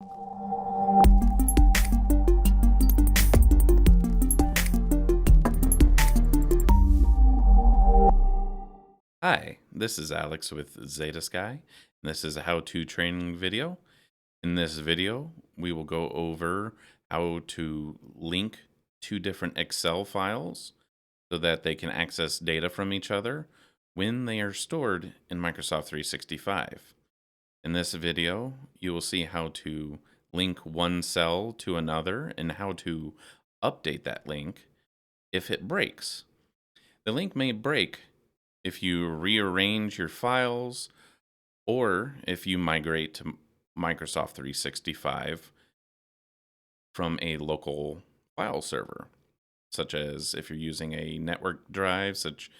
Hi, this is Alex with Zeta Sky, and this is a how-to training video. In this video, we will go over how to link two different Excel files so that they can access data from each other when they are stored in Microsoft 365. In this video, you will see how to link one cell to another and how to update that link if it breaks. The link may break if you rearrange your files or if you migrate to Microsoft 365 from a local file server, such as if you're using a network drive, such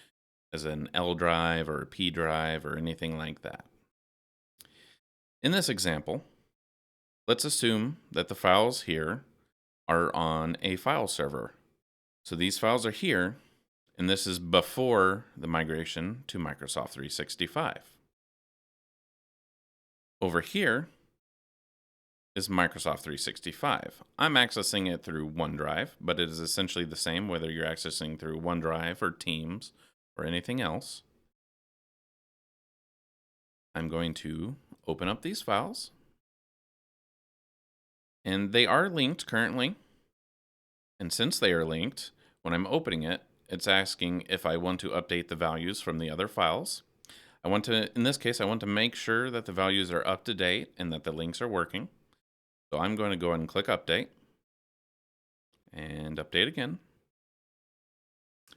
as an L drive or a P drive or anything like that. In this example, let's assume that the files here are on a file server. So these files are here, and this is before the migration to Microsoft 365. Over here is Microsoft 365. I'm accessing it through OneDrive, but it is essentially the same whether you're accessing through OneDrive or Teams or anything else. I'm going to open up these files, and they are linked currently. And since they are linked, when I'm opening it, it's asking if I want to update the values from the other files. In this case, I want to make sure that the values are up to date and that the links are working. So I'm going to go ahead and click update and update again.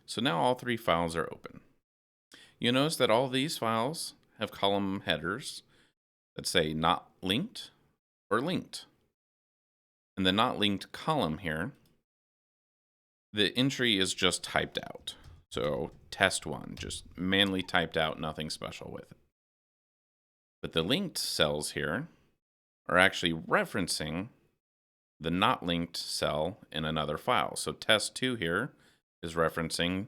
So now all three files are open. You'll notice that all these files have column headers that say not linked or linked. In the not linked column here, the entry is just typed out. So test 1, just manually typed out, nothing special with it. But the linked cells here are actually referencing the not linked cell in another file. So test 2 here is referencing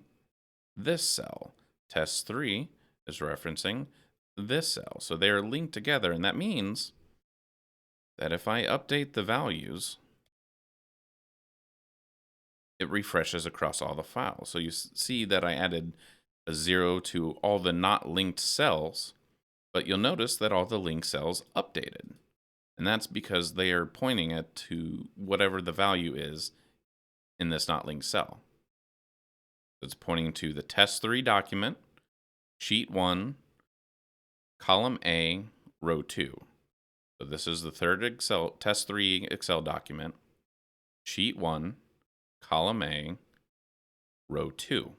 this cell. Test 3 is referencing this cell. So they are linked together, and that means that if I update the values, it refreshes across all the files. So you see that I added a 0 to all the not linked cells, but you'll notice that all the linked cells updated. And that's because they are pointing it to whatever the value is in this not linked cell. It's pointing to the test 3 document, sheet 1, column A, row 2. So this is the third test 3 Excel document, sheet 1, column A, row 2.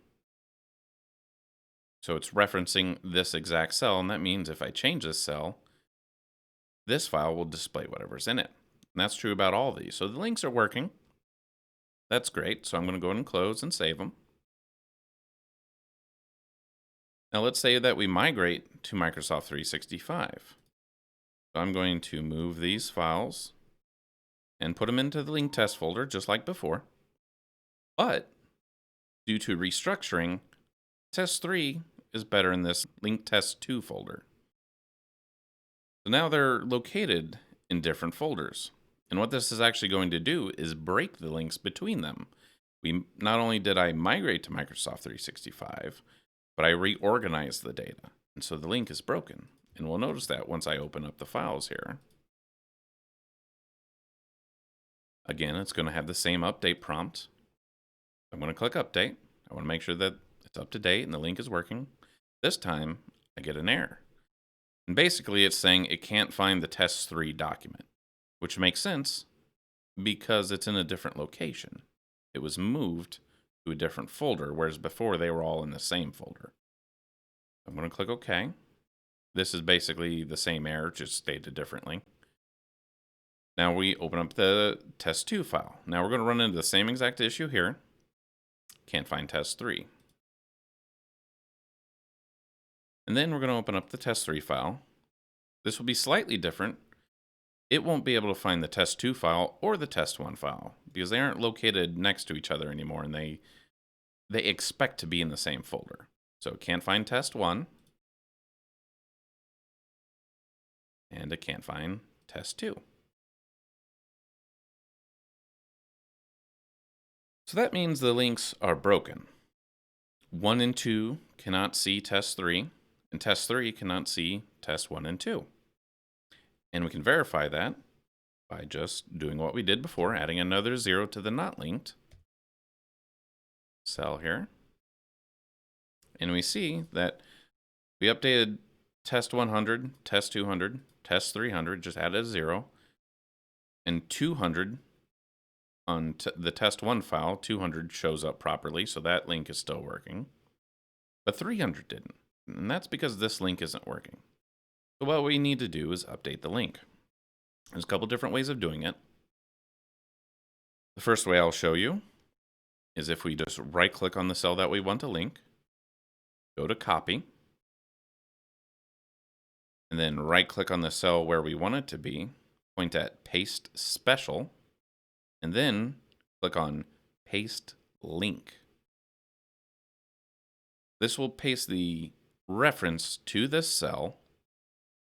So it's referencing this exact cell, and that means if I change this cell, this file will display whatever's in it. And that's true about all these. So the links are working. That's great. So I'm going to go ahead and close and save them. Now let's say that we migrate to Microsoft 365. So I'm going to move these files and put them into the link test folder just like before. But due to restructuring, test 3 is better in this link test 2 folder. So now they're located in different folders. And what this is actually going to do is break the links between them. Not only did I migrate to Microsoft 365, but I reorganized the data. And so the link is broken. And we'll notice that once I open up the files here. Again, it's going to have the same update prompt. I'm going to click update. I want to make sure that it's up to date and the link is working. This time, I get an error. And basically, it's saying it can't find the test 3 document, which makes sense because it's in a different location. It was moved to a different folder, whereas before they were all in the same folder. I'm going to click OK. This is basically the same error, just stated differently. Now we open up the test 2 file. Now we're going to run into the same exact issue here. Can't find test 3. And then we're going to open up the test 3 file. This will be slightly different. It won't be able to find the test 2 file or the test 1 file because they aren't located next to each other anymore, and they expect to be in the same folder. So it can't find test 1, and it can't find test 2. So that means the links are broken. 1 and 2 cannot see test 3, and test 3 cannot see test 1 and 2. And we can verify that by just doing what we did before, adding another 0 to the not linked cell here. And we see that we updated test 100, test 200, test 300, just added a 0, and 200 on the test 1 file, 200 shows up properly, so that link is still working. But 300 didn't, and that's because this link isn't working. So what we need to do is update the link. There's a couple different ways of doing it. The first way I'll show you is if we just right-click on the cell that we want to link, go to Copy, and then right-click on the cell where we want it to be, point at Paste Special, and then click on Paste Link. This will paste the reference to this cell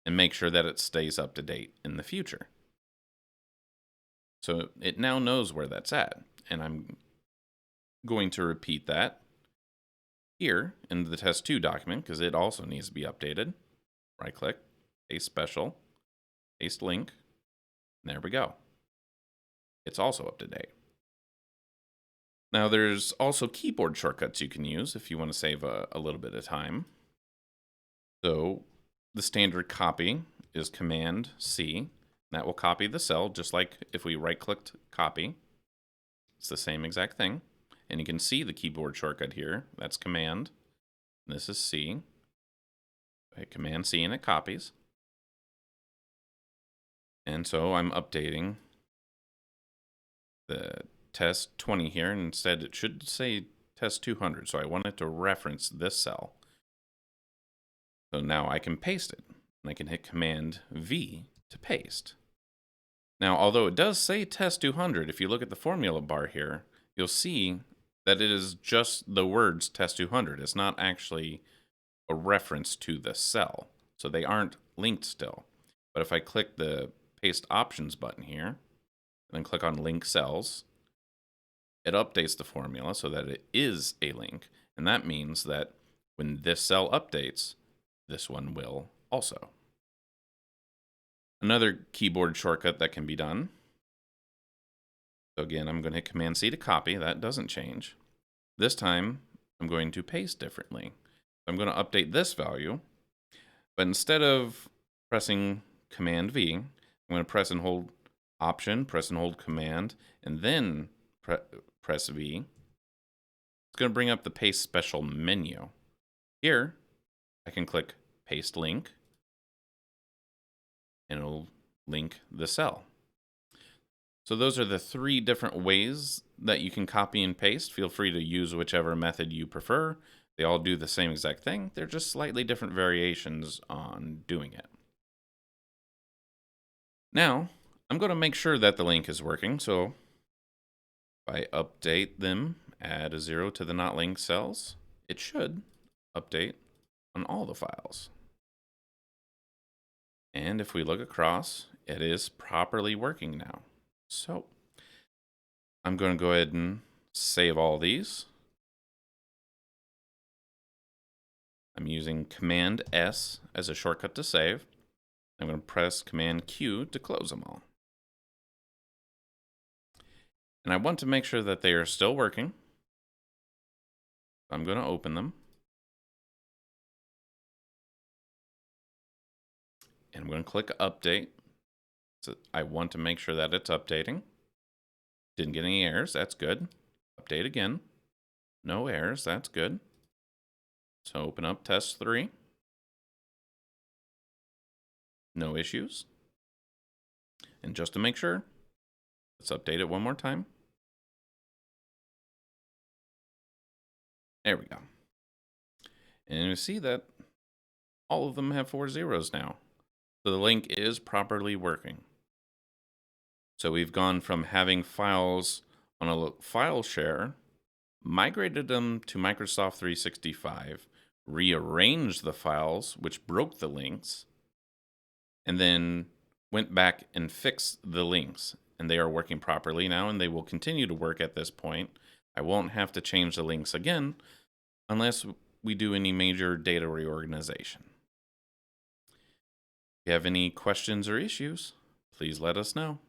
and make sure that it stays up to date in the future. So it now knows where that's at, and I'm going to repeat that here in the test 2 document because it also needs to be updated. Right click, paste special, paste link, and there we go. It's also up to date. Now there's also keyboard shortcuts you can use if you want to save a little bit of time. So the standard copy is Command C. That will copy the cell just like if we right-clicked copy. It's the same exact thing. And you can see the keyboard shortcut here. That's Command. This is C. I hit Command C and it copies. And so I'm updating the test 20 here, and instead it should say test 200. So I want it to reference this cell. So now I can paste it, and I can hit Command V to paste. Now, although it does say test 200, if you look at the formula bar here, you'll see that it is just the words test 200. It's not actually a reference to the cell. So they aren't linked still. But if I click the paste options button here, and then click on link cells, it updates the formula so that it is a link. And that means that when this cell updates, this one will also. Another keyboard shortcut that can be done. So again, I'm going to hit Command C to copy. That doesn't change. This time, I'm going to paste differently. I'm going to update this value, but instead of pressing Command V, I'm going to press and hold Option, press and hold Command, and then press V. It's going to bring up the Paste Special menu. Here, I can click Paste Link, and it'll link the cell. So those are the 3 different ways that you can copy and paste. Feel free to use whichever method you prefer. They all do the same exact thing. They're just slightly different variations on doing it. Now, I'm going to make sure that the link is working. So if I update them, add a 0 to the not linked cells, it should update on all the files. And if we look across, it is properly working now. So I'm going to go ahead and save all these. I'm using Command S as a shortcut to save. I'm going to press Command Q to close them all. And I want to make sure that they are still working. I'm going to open them. And I'm going to click Update. So I want to make sure that it's updating. Didn't get any errors. That's good. Update again. No errors. That's good. So open up test 3. No issues. And just to make sure, let's update it one more time. There we go. And you see that all of them have 4 zeros now. So the link is properly working. So we've gone from having files on a file share, migrated them to Microsoft 365, rearranged the files, which broke the links, and then went back and fixed the links. And they are working properly now, and they will continue to work at this point. I won't have to change the links again unless we do any major data reorganization. If you have any questions or issues, please let us know.